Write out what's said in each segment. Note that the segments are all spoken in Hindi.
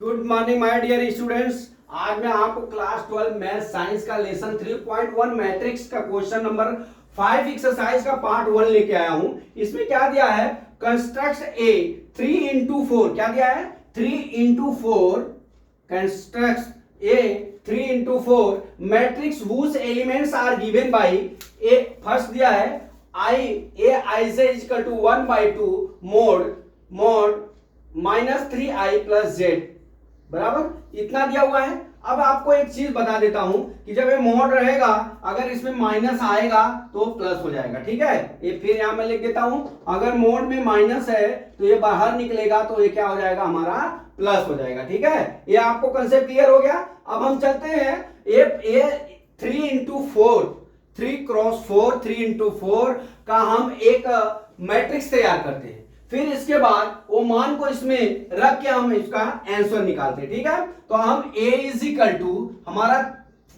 Good morning my dear students. आज मैं आपको क्लास 12 मैथ साइंस का लेसन 3.1 मैट्रिक्स का क्वेश्चन नंबर 5 एक्सरसाइज का पार्ट 1 लेके आया हूं। इसमें क्या दिया है, कंस्ट्रक्ट ए 3 इंटू 4। क्या दिया है, 3 into 4 construct a 3 into 4 matrix whose elements are given by a. First दिया है i a i j equal to 1/2 mod minus 3i plus z बराबर इतना दिया हुआ है। अब आपको एक चीज बता देता हूं कि जब ये मोड रहेगा, अगर इसमें माइनस आएगा तो प्लस हो जाएगा। ठीक है, ये फिर यहां मैं लिख देता हूं, अगर मोड में माइनस है तो ये बाहर निकलेगा तो ये क्या हो जाएगा, हमारा प्लस हो जाएगा। ठीक है, ये आपको कंसेप्ट क्लियर हो गया। अब हम चलते हैं ये 3 इंटू 4 3 क्रॉस 4 3 इंटू 4 का हम एक मैट्रिक्स तैयार करते हैं। फिर इसके बाद वो मान को इसमें रख के हम इसका आंसर निकालते हैं। ठीक है, तो हम a इज इक्वल टू हमारा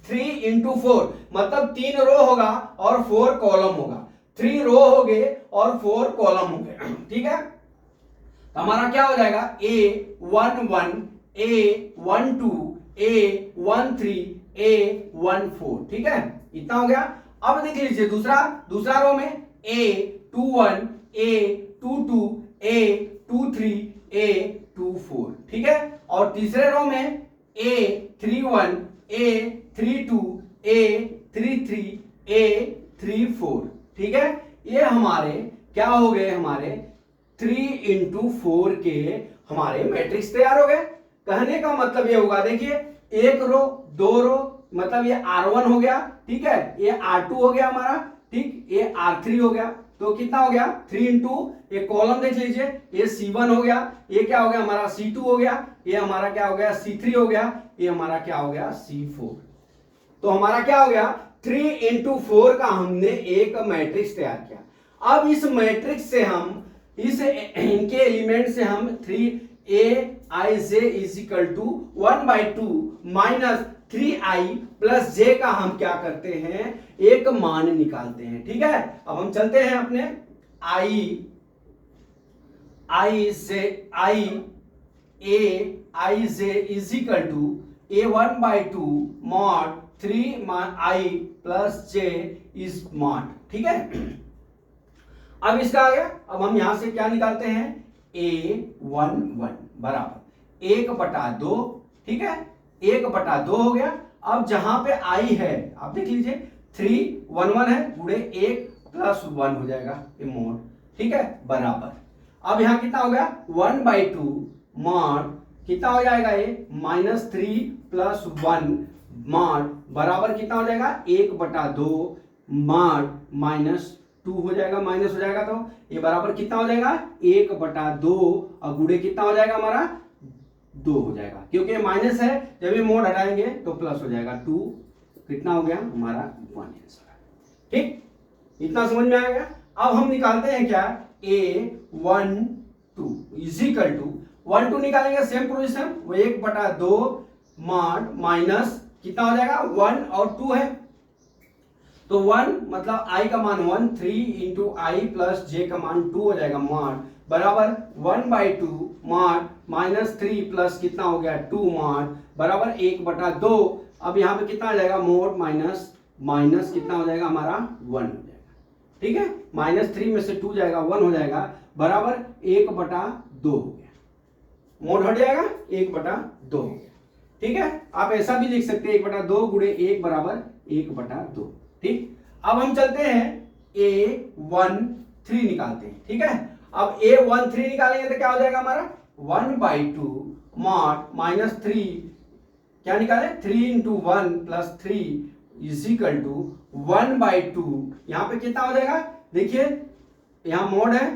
3 इंटू 4 मतलब 3 रो होगा और 4 कॉलम होगा। 3 रो हो गए और 4 कॉलम हो गए। ठीक है, तो हमारा क्या हो जाएगा, a11 a12 a13 a14। ठीक है, इतना हो गया। अब देख लीजिए दूसरा रो में a21 a22 a23 a24। ठीक है, और तीसरे रो में a31 a32 a33 a34। ठीक है, ये हमारे क्या हो गए, हमारे 3 इंटू 4 के हमारे मैट्रिक्स तैयार हो गए। कहने का मतलब ये होगा, देखिए एक रो दो रो मतलब ये R1 हो गया। ठीक है, ये R2 हो गया हमारा। ठीक, ये R3 हो गया। तो कितना हो गया, 3 इंटू ये कॉलम देख लीजिए, ये C1 हो गया, ये क्या हो गया हमारा C2 हो गया, ये हमारा क्या हो गया C3 हो गया, ये हमारा क्या हो गया C4। तो हमारा क्या हो गया, 3 इंटू 4 का हमने एक मैट्रिक्स तैयार किया। अब इस मैट्रिक्स से हम इनके एलिमेंट से हम 3aij is equal to 1/2 minus 3i plus j का हम क्या करते हैं, एक मान निकालते हैं। ठीक है, अब हम चलते हैं अपने i j is equal to a1/2 mod 3i plus j is mod. ठीक है, अब इसका आ गया। अब हम यहां से क्या निकालते हैं, a11 बराबर 1/2। ठीक है, 1/2 हो गया। अब जहां पे i है आप देख लीजिए 3 1 1 है, गुणे 1 प्लस 1 हो जाएगा ये मोड। ठीक है, बराबर अब यहां कितना हो गया, 1/2 मॉड कितना हो जाएगा, ये -3 प्लस 1 मॉड बराबर कितना हो जाएगा, 1/2 मॉड -2 हो जाएगा, माइनस हो जाएगा तो ये बराबर कितना हो जाएगा, 1/2 और गुणे कितना हो जाएगा हमारा 2 हो जाएगा, क्योंकि माइनस है, जब ये मोड हटाएंगे तो प्लस हो जाएगा 2। कितना हो गया हमारा 1 आंसर। ठीक, इतना समझ में आ गया। अब हम निकालते हैं क्या, a12 इज इक्वल टू 1 2 निकालेंगे सेम पोजीशन, वो 1/2 मॉड माइनस कितना हो जाएगा 1 और 2 है तो 1 मतलब i का मान 1 3 इंटू आई प्लस जे का मान 2 हो जाएगा मॉड बराबर 1/2 मॉड -3 प्लस कितना हो गया 2 मॉड बराबर 1/2। अब यहाँ पे कितना आ जाएगा, मोड माइनस कितना हो जाएगा हमारा 1 हो जाएगा। ठीक है, -3 में से 2 जाएगा 1 हो जाएगा बराबर 1/2 हो गया, मोड हट जाएगा 1/2 हो गया। ठीक है, आप ऐसा भी लिख सकते हैं 1/2 गुणे 1 बराबर 1/2। ठीक, अब हम चलते हैं a13 निकालते हैं। ठीक है, अब a13 निकालेंगे तो क्या हो जाएगा हमारा 1/2 मॉड -3 क्या निकाले 3 into 1 plus 3 is equal to 1/2। यहां पे कितना हो जाएगा, देखिए यहां मोड है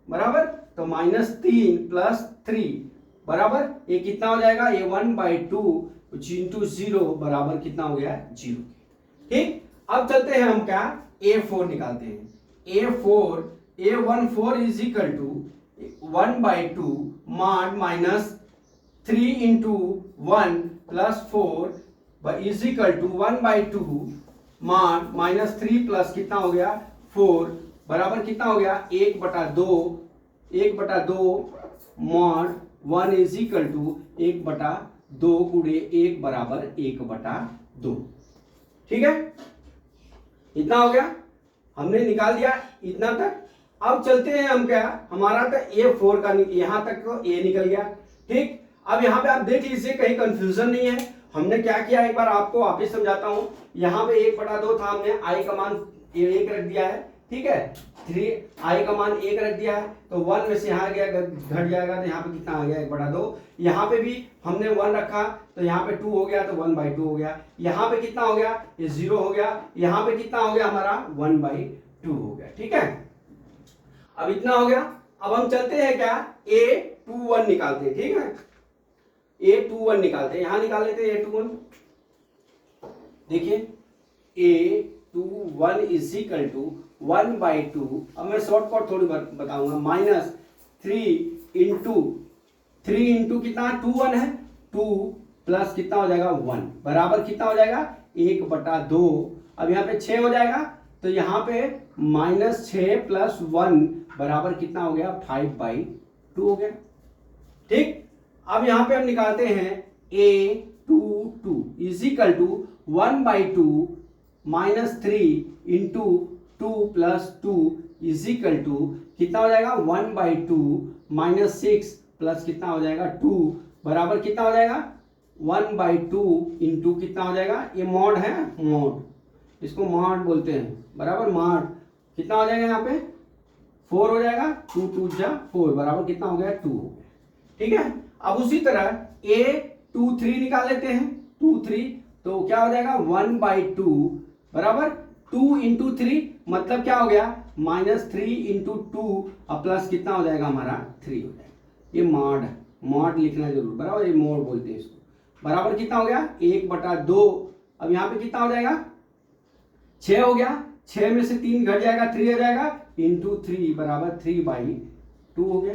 बराबर, तो -3 प्लस 3 बराबर ये कितना हो जाएगा, ये 1/2 इंटू 0 बराबर कितना हो गया 0। ठीक, अब चलते हैं हम क्या, a4 निकालते हैं। a14 is equal to 1/2 mod -3 into 1 plus 4 is equal to 1/2 mod -3 plus कितना हो गया 4 बराबर कितना हो गया 1/2 मॉड 1 इज इक्वल टू 1/2 गुणे 1 बराबर 1/2। ठीक है, इतना हो गया, हमने निकाल दिया इतना तक। अब चलते हैं हम, क्या हमारा था A4 का, यहां तक तो A निकल गया। ठीक, अब यहाँ पे आप देख लीजिए कहीं कंफ्यूजन नहीं है। हमने क्या किया, एक बार आपको वापिस समझाता हूं। यहाँ पे 1/2 था, हमने I का मान 1 रख दिया है। ठीक है, 3 I का मान 1 रख दिया है, तो 1 में से यहाँ गया घट जाएगा, तो यहाँ पे कितना आ गया 1/2। यहाँ पे भी हमने 1 रखा, तो यहाँ पे 2 हो गया, तो 1/2 हो गया। यहाँ पे कितना हो गया, ये 0 हो गया। यहाँ पे कितना हो गया हमारा 1/2 हो गया। ठीक है, अब इतना हो गया। अब हम चलते हैं क्या, A21 निकालते हैं। ठीक है, A21 निकालते हैं, यहां निकाल लेते हैं A21। देखिए A21 इज इक्वल टू 1/2, अब मैं शॉर्टकट थोड़ी बताऊंगा, -3 इंटू कितना 21 है, 2 प्लस कितना हो जाएगा 1 बराबर कितना हो जाएगा 1/2। अब यहाँ पे 6 हो जाएगा, तो यहाँ पे -6 प्लस 1 बराबर कितना हो गया 5/2 हो गया। ठीक, अब यहां पे हम निकालते हैं A22 is equal to 1/2 -3 into 2 plus 2 is equal to कितना हो जाएगा 1/2 -6 प्लस कितना हो जाएगा 2 बराबर कितना हो जाएगा 1/2 इंटू कितना हो जाएगा, ये मॉड है, मॉड, इसको मॉड बोलते हैं, बराबर मॉड। कितना हो जाएगा यहाँ पे 4 हो जाएगा, 2 2 जा 4 बराबर कितना हो गया 2 हो गया। ठीक है, अब उसी तरह A23 निकाल लेते हैं, 23, तो क्या हो जाएगा 1/2 बराबर 2 इंटू 3 मतलब क्या हो गया -3 इंटू 2 और प्लस कितना हो जाएगा हमारा 3 हो जाएगा। ये मॉड, मॉड लिखना जरूर, बराबर, ये मॉड बोलते हैं इसको। बराबर कितना हो गया 1/2। अब यहाँ पे कितना हो जाएगा 6 हो गया, 6 में से 3 घट जाएगा 3 हो जाएगा, इंटू 3 बराबर 3/2 हो गया।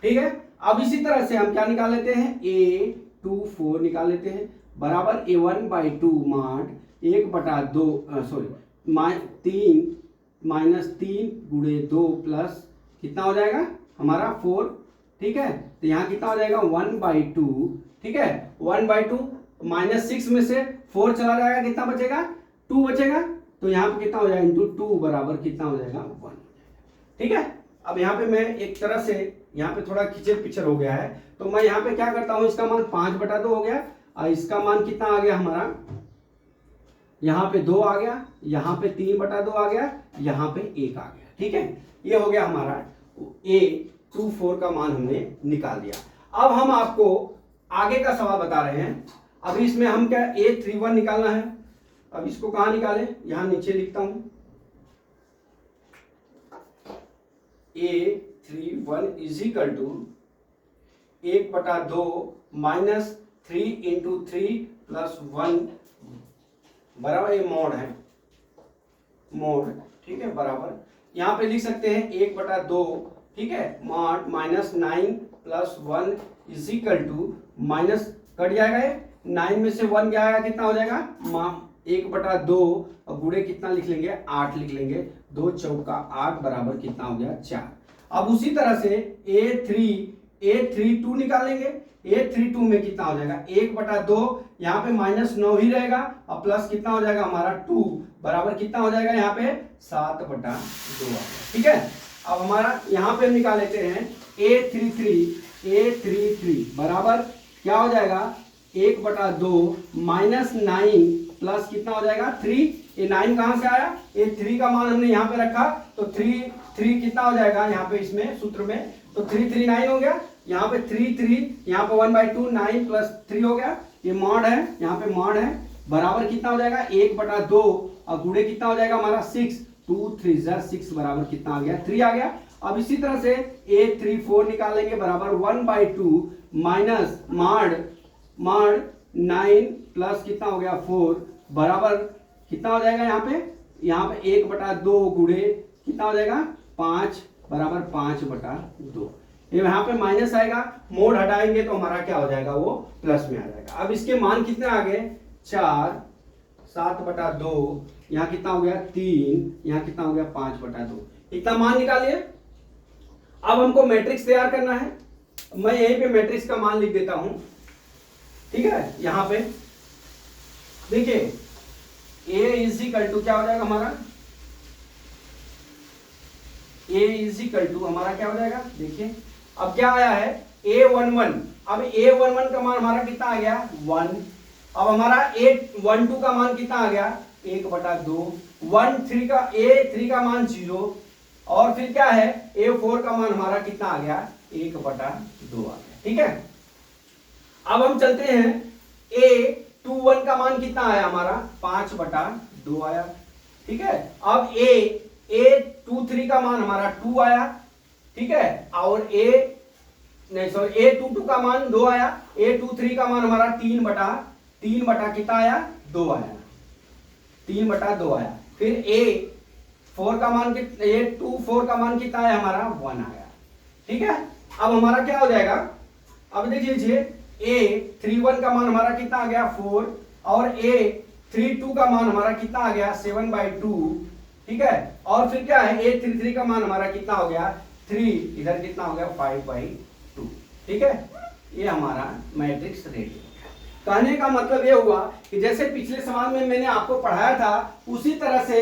ठीक है, अब इसी तरह से हम क्या निकाल लेते हैं A24 निकाल लेते हैं, बराबर A1/2 मॉड 1/2 3 गुणे 2 प्लस कितना हो जाएगा हमारा 4। ठीक है, तो यहाँ कितना हो जाएगा 1/2। ठीक है, 1/2 -6 में से 4 चला जाएगा, कितना बचेगा 2 बचेगा, तो यहाँ पे कितना हो जाएगा इंटू 2 बराबर कितना हो जाएगा 1। ठीक है, अब यहाँ पे मैं एक तरह से यहाँ पे थोड़ा खिचर पिचर हो गया है, तो मैं यहाँ पे क्या करता हूँ, इसका मान 5/2 हो गया और इसका मान कितना आ गया हमारा, यहाँ पे 2 आ गया, यहाँ पे 3/2 आ गया, यहाँ पे 1 आ गया। ठीक है, ये हो गया हमारा A24 का मान हमने निकाल दिया। अब हम आपको आगे का सवाल बता रहे हैं। अभी इसमें हम क्या A31 निकालना है। अब इसको कहाँ निकालें, यहाँ नीचे लिखता हूं A31 is equal to 1/2 -3 into 3 plus 1 बराबर, ये मॉड है, मॉड। ठीक है, बराबर यहाँ पे लिख सकते हैं 1/2। ठीक है, mod -9 plus 1 is equal to minus कट जाएगा, ये 9 में से 1 गया है, कितना हो जाएगा 1/2 और गुणे कितना लिख लेंगे 8 लिख लेंगे, 2 चौका 8 बराबर कितना हो गया 4। अब उसी तरह से A32 निकाल लेंगे। A32 में कितना हो जाएगा 1/2, यहाँ पे -9 ही रहेगा और प्लस कितना हो जाएगा हमारा 2 बराबर कितना हो जाएगा यहाँ पे 7/2। ठीक है, अब हमारा यहाँ पे निकाल लेते हैं A33 बराबर क्या हो जाएगा 1/2 -9 प्लस कितना हो जाएगा 3। ये 9 कहां से आया, ये 3 का मान हमने यहाँ पे रखा, तो 3 कितना हो जाएगा यहाँ पे इसमें सूत्र में, तो 3 9 हो गया, यहाँ पे 3 यहाँ पे 1/2 9 प्लस 3 हो गया, ये मॉड है, यहाँ पे मॉड है, बराबर कितना हो जाएगा 1/2 और गुणे कितना हो जाएगा हमारा 6, 2 3 6 बराबर कितना आ गया 3 आ गया। अब इसी तरह से A34 निकाल लेंगे, बराबर 1/2 माइनस मॉड 9 प्लस कितना हो गया 4 बराबर कितना हो जाएगा यहाँ पे 1/2 गुणे कितना हो जाएगा 5 बराबर 5/2। यहाँ पे माइनस आएगा, मोड हटाएंगे तो हमारा क्या हो जाएगा वो प्लस में आ जाएगा। अब इसके मान कितने आ गए 4, 7/2, यहाँ कितना हो गया 3, यहाँ कितना हो गया 5/2, इतना मान निकालिए। अब हमको मैट्रिक्स तैयार करना है। मैं यहीं पे मैट्रिक्स का मान लिख देता हूं, ठीक है। यहां पे देखिए ए इज इक्वल टू क्या हो जाएगा हमारा, ए इज इक्वल टू हमारा क्या हो जाएगा, देखिए अब क्या आया है A11। अब A11 का मान हमारा कितना आ गया 1। अब हमारा A12 का मान कितना आ गया 1/2। 1 3 का मान 0 और फिर क्या है A4 का मान हमारा कितना आ गया 1/2 आ गया, ठीक है। अब हम चलते हैं A21 का मान कितना आया हमारा 5/2 आया, ठीक है। अब A23 का मान हमारा 2 आया, ठीक है। और A22 का मान 2 आया, A23 का मान हमारा 3 बटा कितना आया 2 आया, 3/2 आया। फिर A24 का मान कितना आया हमारा 1 आया, ठीक है। अब हमारा क्या हो जाएगा, अब देख लीजिए A31 का मान हमारा कितना आ गया 4 और A32 का मान हमारा कितना आ गया 7/2, ठीक है। और फिर क्या है A33 का मान हमारा कितना हो गया 3, इधर कितना हो गया 5/2, ठीक है। ये हमारा मैट्रिक्स रेट। कहने का मतलब ये हुआ कि जैसे पिछले सवाल में मैंने आपको पढ़ाया था उसी तरह से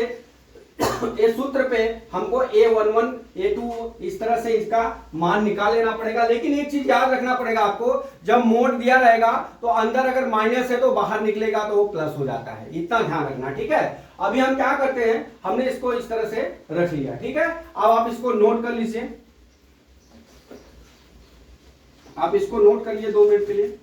इस सूत्र पे हमको A11 A2 इस तरह से इसका मान निकाल लेना पड़ेगा। लेकिन एक चीज याद रखना पड़ेगा आपको, जब मोड दिया रहेगा तो अंदर अगर माइनस है तो बाहर निकलेगा तो वो प्लस हो जाता है, इतना ध्यान रखना, ठीक है। अभी हम क्या करते हैं, हमने इसको इस तरह से रख लिया, ठीक है। अब आप इसको नोट कर लीजिए, आप इसको नोट करिए 2 मिनट के लिए।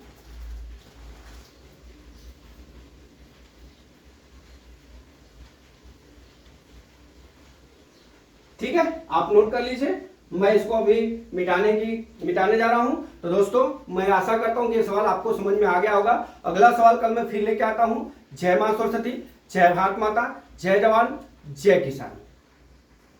ठीक है, आप नोट कर लीजिए, मैं इसको अभी मिटाने जा रहा हूं। तो दोस्तों मैं आशा करता हूं कि ये सवाल आपको समझ में आ गया होगा। अगला सवाल कल मैं फिर लेके आता हूं। जय मां सरस्वती, जय भारत माता, जय जवान, जय किसान।